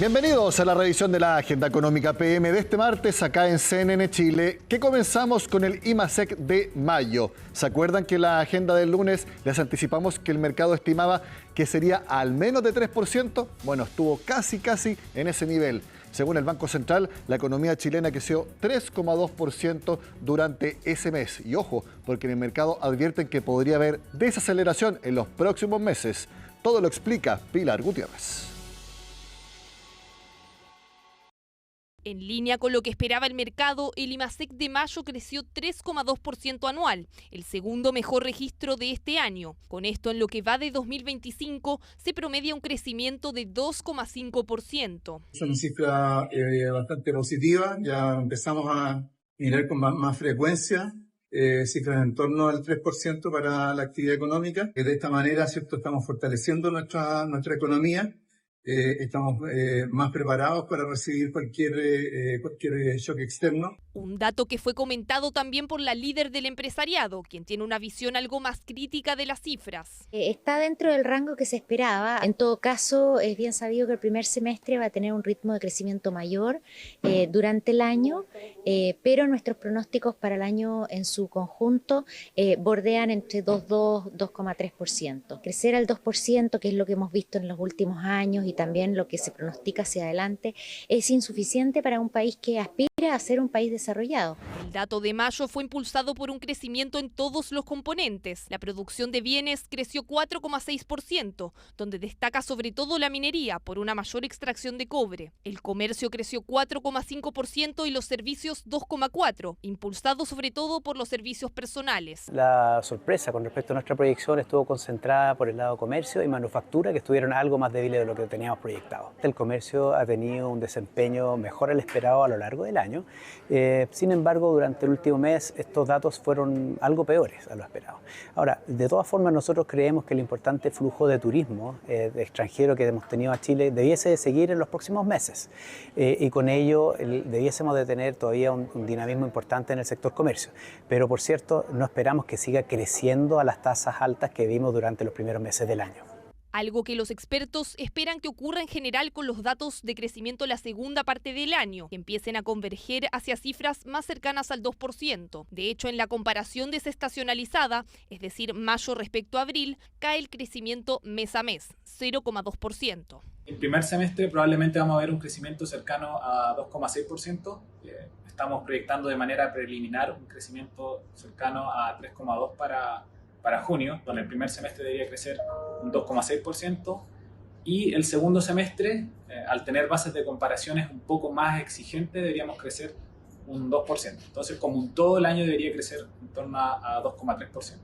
Bienvenidos a la revisión de la Agenda Económica PM de este martes acá en CNN Chile, que comenzamos con el IMASEC de mayo. ¿Se acuerdan que la agenda del lunes les anticipamos que el mercado estimaba que sería al menos de 3%? Bueno, estuvo casi en ese nivel. Según el Banco Central, la economía chilena creció 3,2% durante ese mes. Y ojo, porque en el mercado advierten que podría haber desaceleración en los próximos meses. Todo lo explica Pilar Gutiérrez. En línea con lo que esperaba el mercado, el IMASEC de mayo creció 3,2% anual, el segundo mejor registro de este año. Con esto, en lo que va de 2025, se promedia un crecimiento de 2,5%. Es una cifra bastante positiva, ya empezamos a mirar con más frecuencia cifras en torno al 3% para la actividad económica. De esta manera, ¿cierto?, estamos fortaleciendo nuestra economía. Estamos más preparados para recibir cualquier shock externo. Un dato que fue comentado también por la líder del empresariado, quien tiene una visión algo más crítica de las cifras. Está dentro del rango que se esperaba. En todo caso, es bien sabido que el primer semestre va a tener un ritmo de crecimiento mayor durante el año, pero nuestros pronósticos para el año en su conjunto bordean entre 2,2 y 2,3%. Crecer al 2%, que es lo que hemos visto en los últimos años y también lo que se pronostica hacia adelante, es insuficiente para un país que aspira a ser un país desarrollado. El dato de mayo fue impulsado por un crecimiento en todos los componentes. La producción de bienes creció 4,6%, donde destaca sobre todo la minería por una mayor extracción de cobre. El comercio creció 4,5% y los servicios 2,4%, impulsado sobre todo por los servicios personales. La sorpresa con respecto a nuestra proyección estuvo concentrada por el lado comercio y manufactura, que estuvieron algo más débiles de lo que teníamos proyectado. El comercio ha tenido un desempeño mejor al esperado a lo largo del año. Sin embargo, durante el último mes estos datos fueron algo peores a lo esperado. Ahora, de todas formas, nosotros creemos que el importante flujo de turismo de extranjero que hemos tenido a Chile debiese seguir en los próximos meses. Y con ello debiésemos de tener todavía un dinamismo importante en el sector comercio. Pero, por cierto, no esperamos que siga creciendo a las tasas altas que vimos durante los primeros meses del año. Algo que los expertos esperan que ocurra en general con los datos de crecimiento la segunda parte del año, que empiecen a converger hacia cifras más cercanas al 2%. De hecho, en la comparación desestacionalizada, es decir, mayo respecto a abril, cae el crecimiento mes a mes, 0,2%. El primer semestre probablemente vamos a ver un crecimiento cercano a 2,6%. Estamos proyectando de manera preliminar un crecimiento cercano a 3,2% para junio, donde el primer semestre debería crecer un 2,6% y el segundo semestre, al tener bases de comparaciones un poco más exigentes, deberíamos crecer un 2%. Entonces, como un todo el año debería crecer en torno a 2,3%.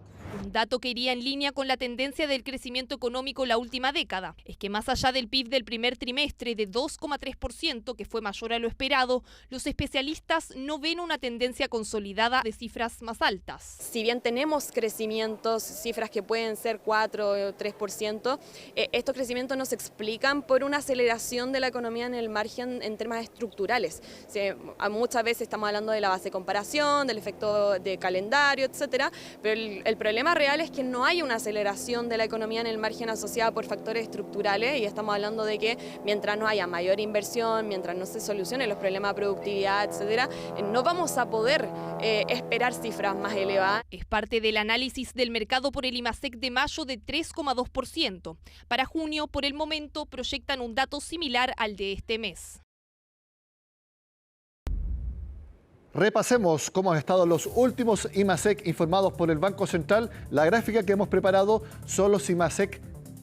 Un dato que iría en línea con la tendencia del crecimiento económico la última década es que más allá del PIB del primer trimestre de 2,3%, que fue mayor a lo esperado, los especialistas no ven una tendencia consolidada de cifras más altas. Si bien tenemos crecimientos, cifras que pueden ser 4 o 3%, estos crecimientos no se explican por una aceleración de la economía en el margen en temas estructurales. Muchas veces estamos hablando de la base de comparación, del efecto de calendario, etcétera, pero el problema real es que no hay una aceleración de la economía en el margen asociada por factores estructurales y estamos hablando de que mientras no haya mayor inversión, mientras no se solucionen los problemas de productividad, etcétera, no vamos a poder esperar cifras más elevadas. Es parte del análisis del mercado por el IMASEC de mayo de 3,2%. Para junio, por el momento, proyectan un dato similar al de este mes. Repasemos cómo han estado los últimos IMASEC informados por el Banco Central. La gráfica que hemos preparado son los IMASEC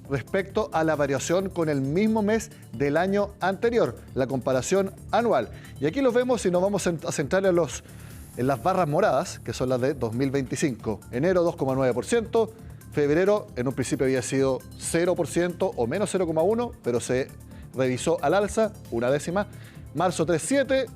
respecto a la variación con el mismo mes del año anterior, la comparación anual. Y aquí los vemos y nos vamos a centrar en las barras moradas, que son las de 2025. Enero 2,9%, febrero en un principio había sido 0% o menos 0,1%, pero se revisó al alza, una décima. Marzo 3,7%.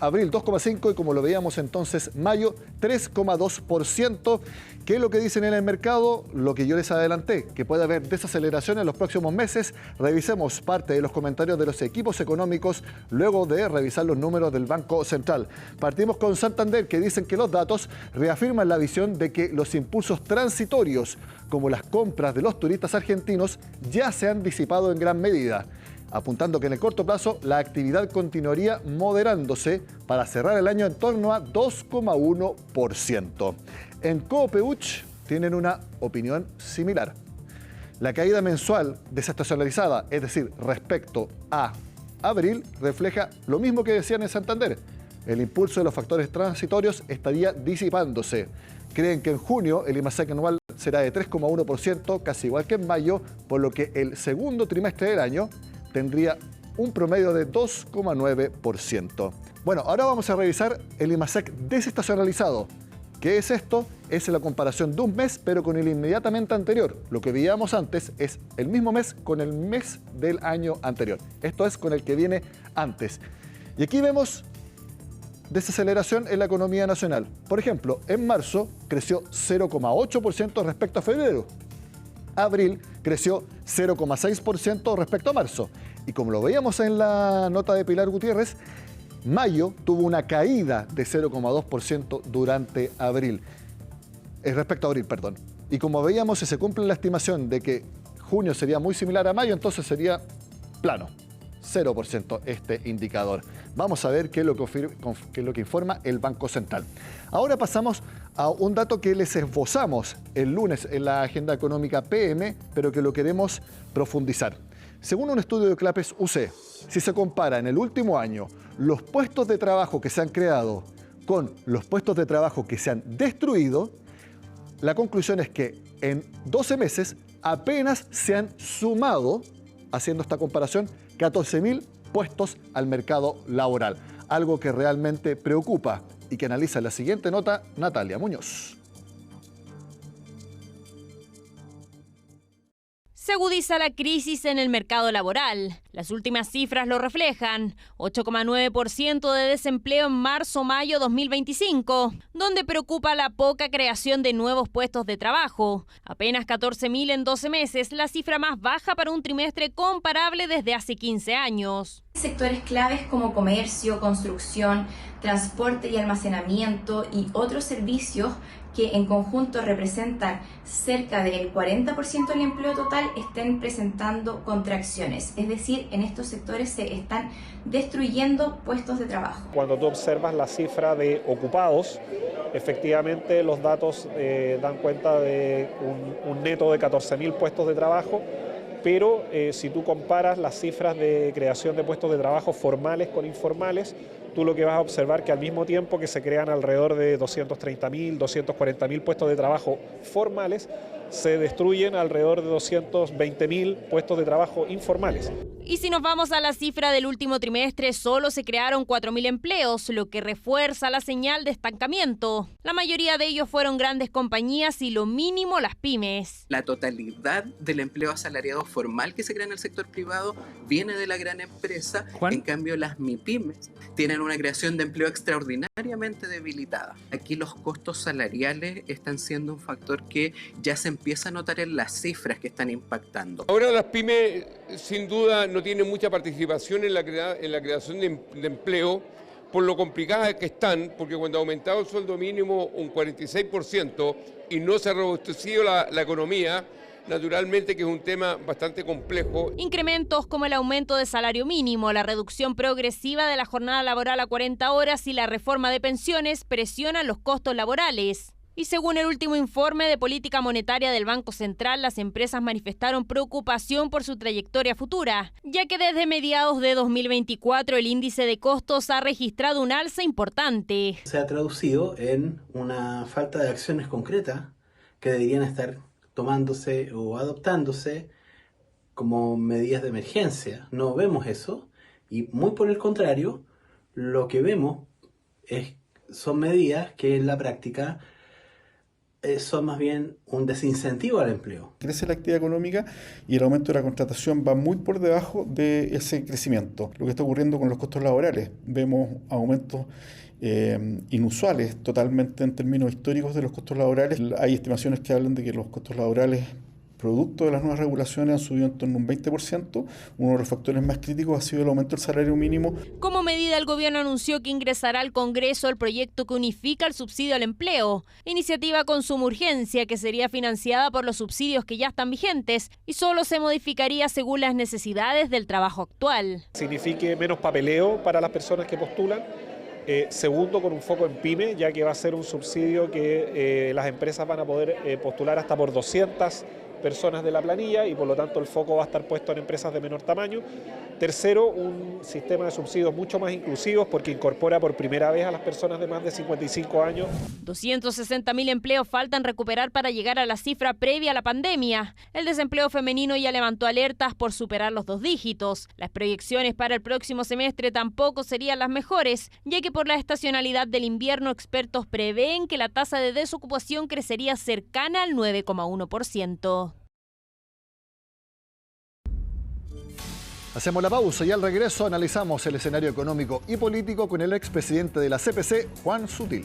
Abril 2,5% y como lo veíamos entonces, mayo 3,2%. ¿Qué es lo que dicen en el mercado? Lo que yo les adelanté, que puede haber desaceleración en los próximos meses. Revisemos parte de los comentarios de los equipos económicos luego de revisar los números del Banco Central. Partimos con Santander, que dicen que los datos reafirman la visión de que los impulsos transitorios, como las compras de los turistas argentinos, ya se han disipado en gran medida. apuntando que en el corto plazo la actividad continuaría moderándose para cerrar el año en torno a 2,1%. En Copeuch tienen una opinión similar. La caída mensual desestacionalizada, es decir, respecto a abril, refleja lo mismo que decían en Santander. El impulso de los factores transitorios estaría disipándose. Creen que en junio el IMASEC anual será de 3,1%, casi igual que en mayo, por lo que el segundo trimestre del año tendría un promedio de 2,9%. Bueno, ahora vamos a revisar el IMASEC desestacionalizado. ¿Qué es esto? Es la comparación de un mes, pero con el inmediatamente anterior. Lo que veíamos antes es el mismo mes con el mes del año anterior. Esto es con el que viene antes. Y aquí vemos desaceleración en la economía nacional. Por ejemplo, en marzo creció 0,8% respecto a febrero. Abril creció 0,6% respecto a marzo. Y como lo veíamos en la nota de Pilar Gutiérrez, mayo tuvo una caída de 0,2% durante abril. Respecto a abril, perdón. Y como veíamos, si se cumple la estimación de que junio sería muy similar a mayo, entonces sería plano. 0% este indicador. Vamos a ver qué es lo que informa el Banco Central. Ahora pasamos a un dato que les esbozamos el lunes en la agenda económica PM, pero que lo queremos profundizar. Según un estudio de Clapes UC, si se compara en el último año los puestos de trabajo que se han creado con los puestos de trabajo que se han destruido, la conclusión es que en 12 meses apenas se han sumado, haciendo esta comparación, 14.000 puestos al mercado laboral. Algo que realmente preocupa y que analiza en la siguiente nota Natalia Muñoz. Se agudiza la crisis en el mercado laboral. Las últimas cifras lo reflejan. 8,9% de desempleo en marzo-mayo 2025, donde preocupa la poca creación de nuevos puestos de trabajo. Apenas 14.000 en 12 meses, la cifra más baja para un trimestre comparable desde hace 15 años. Sectores claves como comercio, construcción, transporte y almacenamiento y otros servicios que en conjunto representan cerca del 40% del empleo total estén presentando contracciones. Es decir, en estos sectores se están destruyendo puestos de trabajo. Cuando tú observas la cifra de ocupados, efectivamente los datos dan cuenta de un neto de 14.000 puestos de trabajo, pero si tú comparas las cifras de creación de puestos de trabajo formales con informales, tú lo que vas a observar que al mismo tiempo que se crean alrededor de 230.000, 240.000 puestos de trabajo formales, se destruyen alrededor de 220.000 puestos de trabajo informales. Y si nos vamos a la cifra del último trimestre, solo se crearon 4.000 empleos, lo que refuerza la señal de estancamiento. La mayoría de ellos fueron grandes compañías y lo mínimo las pymes. La totalidad del empleo asalariado formal que se crea en el sector privado viene de la gran empresa. ¿Juan? En cambio, las MIPYMES tienen una creación de empleo extraordinariamente debilitada. Aquí los costos salariales están siendo un factor que ya se empieza a notar en las cifras que están impactando. Ahora las pymes sin duda no tienen mucha participación en la creación de empleo por lo complicadas que están, porque cuando ha aumentado el sueldo mínimo un 46% y no se ha robustecido la economía, naturalmente que es un tema bastante complejo. Incrementos como el aumento de salario mínimo, la reducción progresiva de la jornada laboral a 40 horas y la reforma de pensiones presionan los costos laborales. Y según el último informe de política monetaria del Banco Central, las empresas manifestaron preocupación por su trayectoria futura, ya que desde mediados de 2024 el índice de costos ha registrado un alza importante. Se ha traducido en una falta de acciones concretas que deberían estar tomándose o adoptándose como medidas de emergencia. No vemos eso y muy por el contrario, lo que vemos son medidas que en la práctica son más bien un desincentivo al empleo. Crece la actividad económica y el aumento de la contratación va muy por debajo de ese crecimiento. Lo que está ocurriendo con los costos laborales, vemos aumentos inusuales totalmente en términos históricos de los costos laborales. Hay estimaciones que hablan de que los costos laborales producto de las nuevas regulaciones han subido en torno a un 20%. Uno de los factores más críticos ha sido el aumento del salario mínimo. Como medida, el gobierno anunció que ingresará al Congreso el proyecto que unifica el subsidio al empleo, iniciativa con suma urgencia que sería financiada por los subsidios que ya están vigentes y solo se modificaría según las necesidades del trabajo actual. Signifique menos papeleo para las personas que postulan. Segundo, con un foco en PYME, ya que va a ser un subsidio que las empresas van a poder postular hasta por 200 personas de la planilla y por lo tanto el foco va a estar puesto en empresas de menor tamaño. Tercero, un sistema de subsidios mucho más inclusivos porque incorpora por primera vez a las personas de más de 55 años. 260.000 empleos faltan recuperar para llegar a la cifra previa a la pandemia. El desempleo femenino ya levantó alertas por superar los 2 dígitos. Las proyecciones para el próximo semestre tampoco serían las mejores, ya que por la estacionalidad del invierno expertos prevén que la tasa de desocupación crecería cercana al 9,1%. Hacemos la pausa y al regreso analizamos el escenario económico y político con el expresidente de la CPC, Juan Sutil.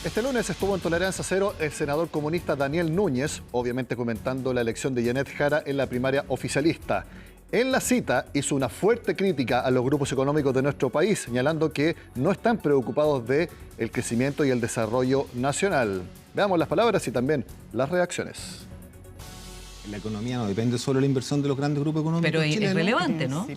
Este lunes estuvo en Tolerancia Cero el senador comunista Daniel Núñez, obviamente comentando la elección de Janet Jara en la primaria oficialista. En la cita hizo una fuerte crítica a los grupos económicos de nuestro país, señalando que no están preocupados del crecimiento y el desarrollo nacional. Veamos las palabras y también las reacciones. La economía no depende solo de la inversión de los grandes grupos económicos chilenos. Pero es relevante, ¿no?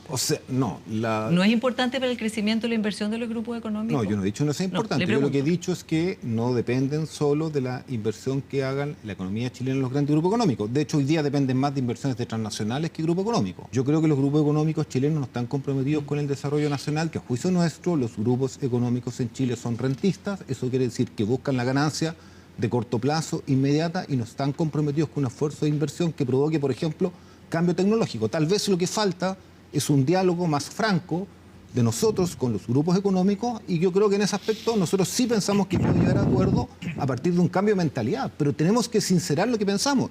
O sea, no. ¿No es importante para el crecimiento y la inversión de los grupos económicos? No, yo no he dicho no sea importante. Yo lo que he dicho es que no dependen solo de la inversión que hagan la economía chilena en los grandes grupos económicos. De hecho, hoy día dependen más de inversiones de transnacionales que grupos económicos. Yo creo que los grupos económicos chilenos no están comprometidos con el desarrollo nacional, que a juicio nuestro los grupos económicos en Chile son rentistas. Eso quiere decir que buscan la ganancia de corto plazo, inmediata, y no están comprometidos con un esfuerzo de inversión que provoque, por ejemplo, cambio tecnológico. Tal vez lo que falta es un diálogo más franco de nosotros con los grupos económicos, y yo creo que en ese aspecto nosotros sí pensamos que podemos llegar a acuerdo a partir de un cambio de mentalidad, pero tenemos que sincerar lo que pensamos.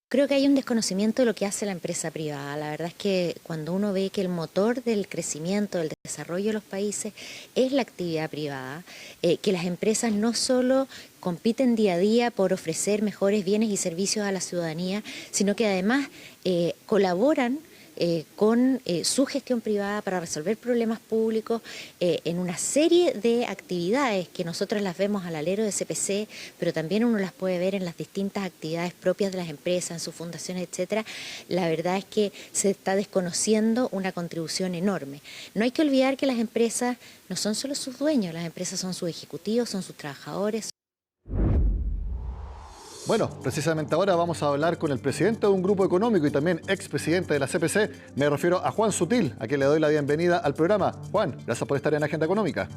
Creo que hay un desconocimiento de lo que hace la empresa privada. La verdad es que cuando uno ve que el motor del crecimiento, del desarrollo de los países es la actividad privada, que las empresas no solo compiten día a día por ofrecer mejores bienes y servicios a la ciudadanía, sino que además colaboran con su gestión privada para resolver problemas públicos en una serie de actividades que nosotros las vemos al alero de CPC, pero también uno las puede ver en las distintas actividades propias de las empresas, en sus fundaciones, etcétera. La verdad es que se está desconociendo una contribución enorme. No hay que olvidar que las empresas no son solo sus dueños, las empresas son sus ejecutivos, son sus trabajadores. Bueno, precisamente ahora vamos a hablar con el presidente de un grupo económico y también expresidente de la CPC. Me refiero a Juan Sutil, a quien le doy la bienvenida al programa. Juan, gracias por estar en Agenda Económica.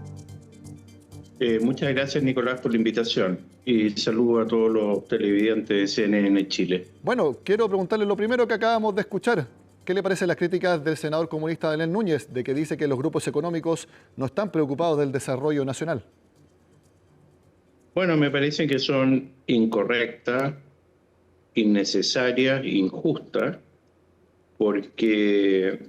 Muchas gracias, Nicolás, por la invitación y saludo a todos los televidentes de CNN Chile. Bueno, quiero preguntarle lo primero que acabamos de escuchar. ¿Qué le parecen las críticas del senador comunista Daniel Núñez, de que dice que los grupos económicos no están preocupados del desarrollo nacional? Bueno, me parece que son incorrectas, innecesarias, injustas, porque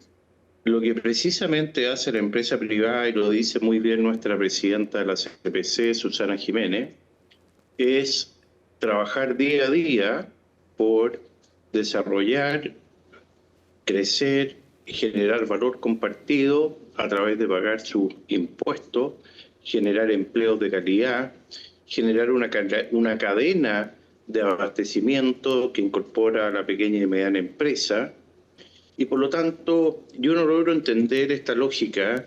lo que precisamente hace la empresa privada, y lo dice muy bien nuestra presidenta de la CPC, Susana Jiménez, es trabajar día a día por desarrollar, crecer y generar valor compartido a través de pagar sus impuestos, generar empleos de calidad, generar una cadena de abastecimiento que incorpora a la pequeña y mediana empresa. Y por lo tanto, yo no logro entender esta lógica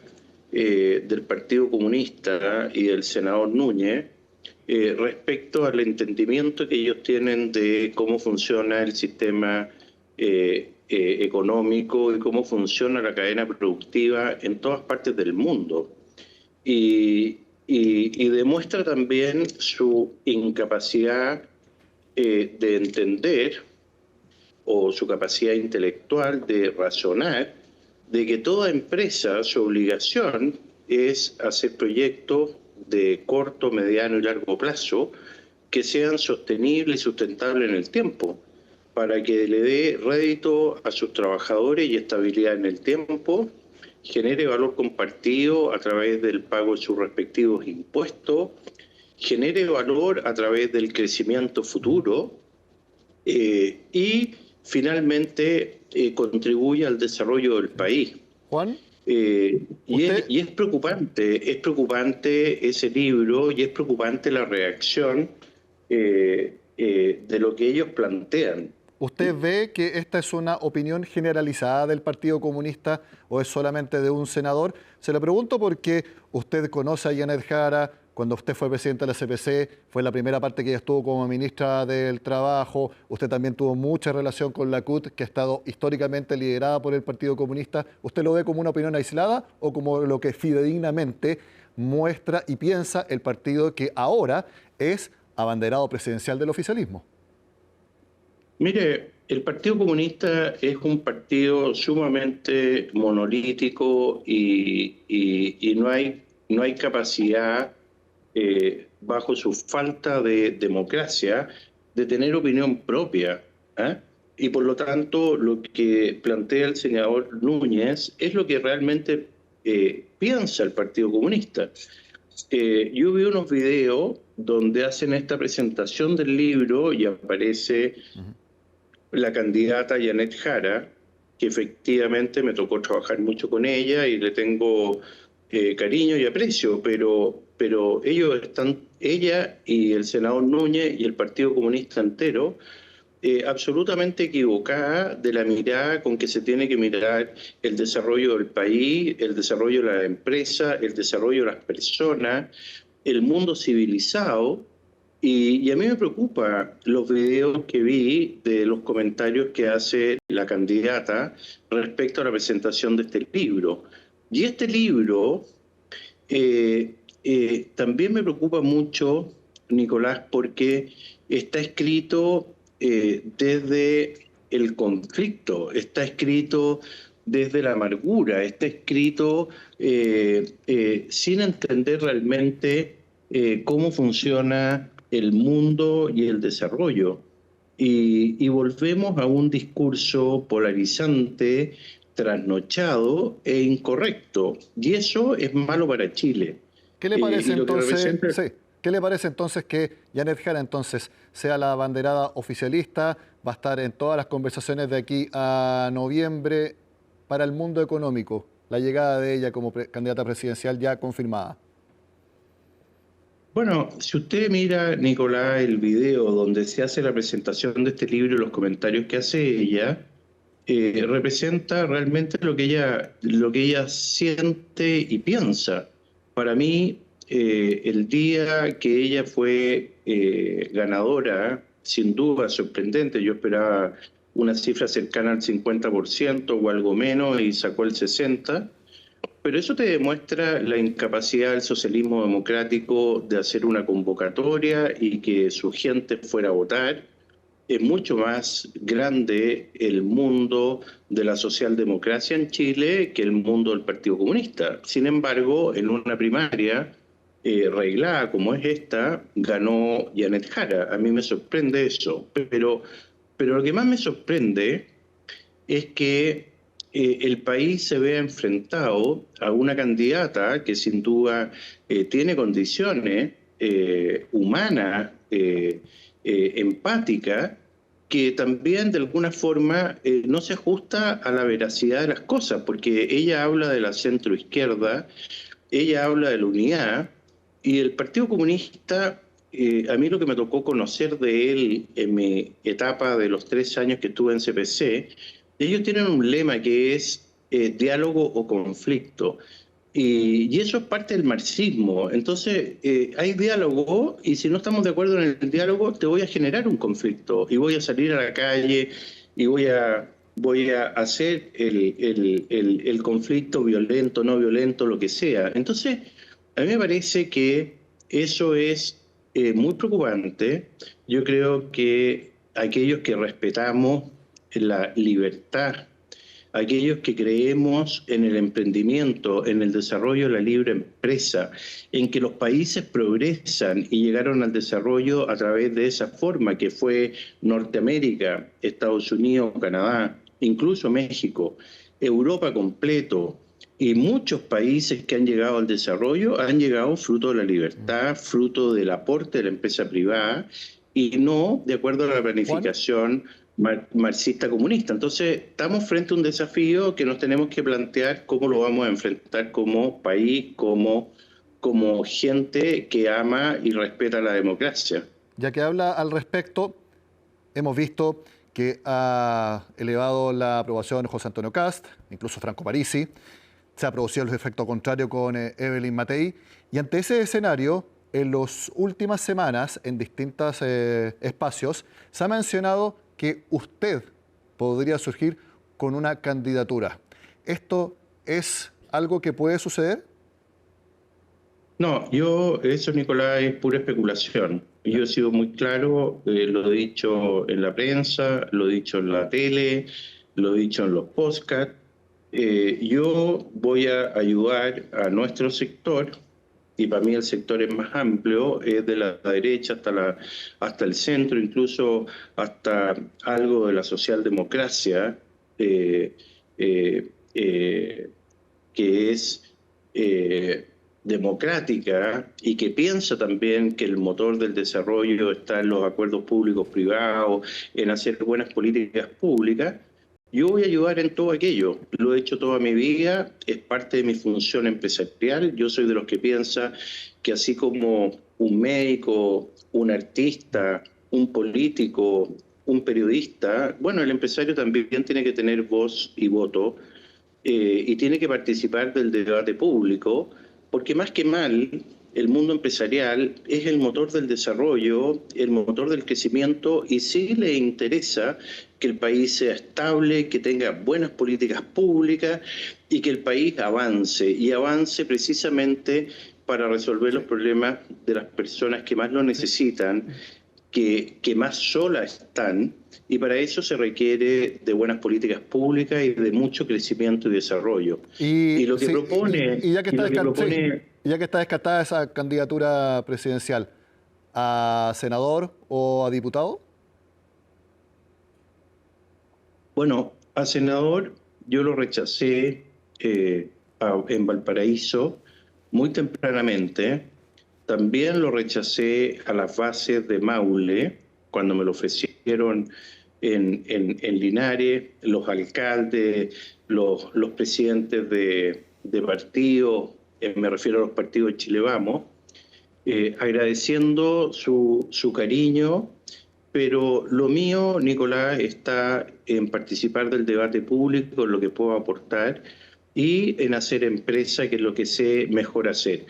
del Partido Comunista y del senador Núñez respecto al entendimiento que ellos tienen de cómo funciona el sistema económico y cómo funciona la cadena productiva en todas partes del mundo. Y demuestra también su incapacidad de entender, o su capacidad intelectual de razonar, de que toda empresa, su obligación es hacer proyectos de corto, mediano y largo plazo que sean sostenibles y sustentables en el tiempo, para que le dé rédito a sus trabajadores y estabilidad en el tiempo, genere valor compartido a través del pago de sus respectivos impuestos, genere valor a través del crecimiento futuro y finalmente contribuya al desarrollo del país. Juan. Y es preocupante ese libro y es preocupante la reacción de lo que ellos plantean. ¿Usted ve que esta es una opinión generalizada del Partido Comunista o es solamente de un senador? Se lo pregunto porque usted conoce a Janet Jara. Cuando usted fue presidente de la CPC, fue la primera parte que ella estuvo como ministra del Trabajo. Usted también tuvo mucha relación con la CUT, que ha estado históricamente liderada por el Partido Comunista. ¿Usted lo ve como una opinión aislada o como lo que fidedignamente muestra y piensa el partido que ahora es abanderado presidencial del oficialismo? Mire, el Partido Comunista es un partido sumamente monolítico y no hay capacidad, bajo su falta de democracia, de tener opinión propia. Y por lo tanto, lo que plantea el senador Núñez es lo que realmente piensa el Partido Comunista. Yo vi unos videos donde hacen esta presentación del libro y aparece la candidata Janet Jara, que efectivamente me tocó trabajar mucho con ella y le tengo cariño y aprecio, pero ella y el senador Núñez y el Partido Comunista entero, absolutamente equivocada de la mirada con que se tiene que mirar el desarrollo del país, el desarrollo de la empresa, el desarrollo de las personas, el mundo civilizado. Y a mí me preocupa los videos que vi de los comentarios que hace la candidata respecto a la presentación de este libro. Y este libro también me preocupa mucho, Nicolás, porque está escrito desde el conflicto, está escrito desde la amargura, está escrito sin entender realmente cómo funciona el mundo y el desarrollo. Y volvemos a un discurso polarizante, trasnochado e incorrecto. Y eso es malo para Chile. ¿Qué le parece ¿Qué le parece entonces que Janet Jara entonces sea la abanderada oficialista? Va a estar en todas las conversaciones de aquí a noviembre para el mundo económico, la llegada de ella como candidata presidencial ya confirmada. Bueno, si usted mira, Nicolás, el video donde se hace la presentación de este libro y los comentarios que hace ella, representa realmente lo que ella siente y piensa. Para mí, el día que ella fue ganadora, sin duda sorprendente, yo esperaba una cifra cercana al 50% o algo menos y sacó el 60%, pero eso te demuestra la incapacidad del socialismo democrático de hacer una convocatoria y que su gente fuera a votar. Es mucho más grande el mundo de la socialdemocracia en Chile que el mundo del Partido Comunista. Sin embargo, en una primaria reglada como es esta, ganó Janet Jara. A mí me sorprende eso. Pero lo que más me sorprende es que el país se vea enfrentado a una candidata que sin duda tiene condiciones humanas, empática, que también de alguna forma no se ajusta a la veracidad de las cosas, porque ella habla de la centroizquierda, ella habla de la unidad, y el Partido Comunista, a mí lo que me tocó conocer de él en mi etapa de los 3 años que estuve en CPC, ellos tienen un lema que es diálogo o conflicto. Y eso es parte del marxismo. Entonces, hay diálogo y si no estamos de acuerdo en el diálogo, te voy a generar un conflicto y voy a salir a la calle y voy a hacer el conflicto violento, no violento, lo que sea. Entonces, a mí me parece que eso es muy preocupante. Yo creo que aquellos que respetamos la libertad, aquellos que creemos en el emprendimiento, en el desarrollo de la libre empresa, en que los países progresan y llegaron al desarrollo a través de esa forma que fue Norteamérica, Estados Unidos, Canadá, incluso México, Europa completo, Y muchos países que han llegado al desarrollo han llegado fruto de la libertad, fruto del aporte de la empresa privada y no de acuerdo a la planificación marxista-comunista. Entonces, estamos frente a un desafío que nos tenemos que plantear cómo lo vamos a enfrentar como país, como gente que ama y respeta la democracia. Ya que habla al respecto, hemos visto que ha elevado la aprobación José Antonio Kast, incluso Franco Parisi. Se ha producido el efecto contrario con Evelyn Matei. Y ante ese escenario, en las últimas semanas, en distintos espacios, se ha mencionado que usted podría surgir con una candidatura. ¿Esto es algo que puede suceder? No, eso, Nicolás, es pura especulación. Yo he sido muy claro, lo he dicho en la prensa, lo he dicho en la tele, lo he dicho en los podcasts. Yo voy a ayudar a nuestro sector, y para mí el sector es más amplio, es de la derecha hasta el centro, incluso hasta algo de la socialdemocracia, que es democrática y que piensa también que el motor del desarrollo está en los acuerdos públicos-privados, en hacer buenas políticas públicas. Yo voy a ayudar en todo aquello, lo he hecho toda mi vida, es parte de mi función empresarial. Yo soy de los que piensa que así como un médico, un artista, un político, un periodista, bueno, el empresario también tiene que tener voz y voto y tiene que participar del debate público, porque más que mal, el mundo empresarial es el motor del desarrollo, el motor del crecimiento, y sí le interesa que el país sea estable, que tenga buenas políticas públicas y que el país avance, y avance precisamente para resolver los problemas de las personas que más lo necesitan, que más solas están, y para eso se requiere de buenas políticas públicas y de mucho crecimiento y desarrollo. Y lo que propone... Y ya que está descartada esa candidatura presidencial, ¿a senador o a diputado? Bueno, a senador yo lo rechacé en Valparaíso muy tempranamente. También lo rechacé a las bases de Maule, cuando me lo ofrecieron en Linares, los alcaldes, los presidentes de partidos, me refiero a los partidos de Chile Vamos, agradeciendo su cariño, pero lo mío, Nicolás, está en participar del debate público, en lo que puedo aportar, y en hacer empresa, que es lo que sé mejor hacer.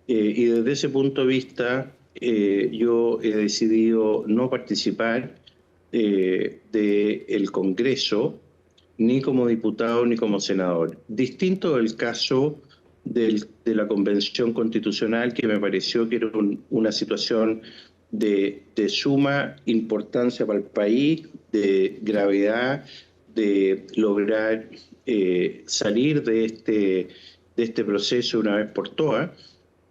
Y desde ese punto de vista, yo he decidido no participar del Congreso, ni como diputado ni como senador. Distinto del caso de la Convención Constitucional, que me pareció que era una situación de suma importancia para el país, de gravedad, de lograr salir de este proceso una vez por todas.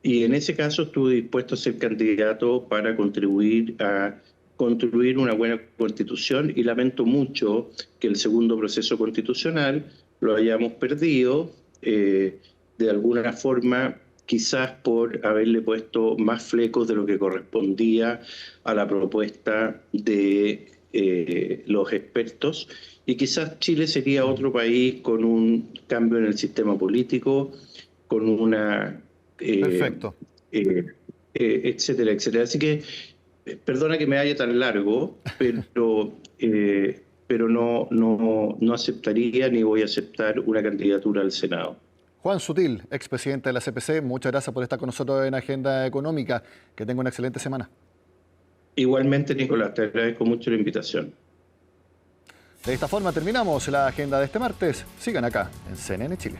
Y en ese caso estuve dispuesto a ser candidato para contribuir a construir una buena constitución, y lamento mucho que el segundo proceso constitucional lo hayamos perdido, de alguna forma, quizás por haberle puesto más flecos de lo que correspondía a la propuesta de los expertos, y quizás Chile sería otro país con un cambio en el sistema político, con una... Perfecto. Etcétera, etcétera. Así que, perdona que me haya tan largo, pero no aceptaría ni voy a aceptar una candidatura al Senado. Juan Sutil, expresidente de la CPC, muchas gracias por estar con nosotros en Agenda Económica. Que tenga una excelente semana. Igualmente, Nicolás, te agradezco mucho la invitación. De esta forma terminamos la agenda de este martes. Sigan acá en CNN Chile.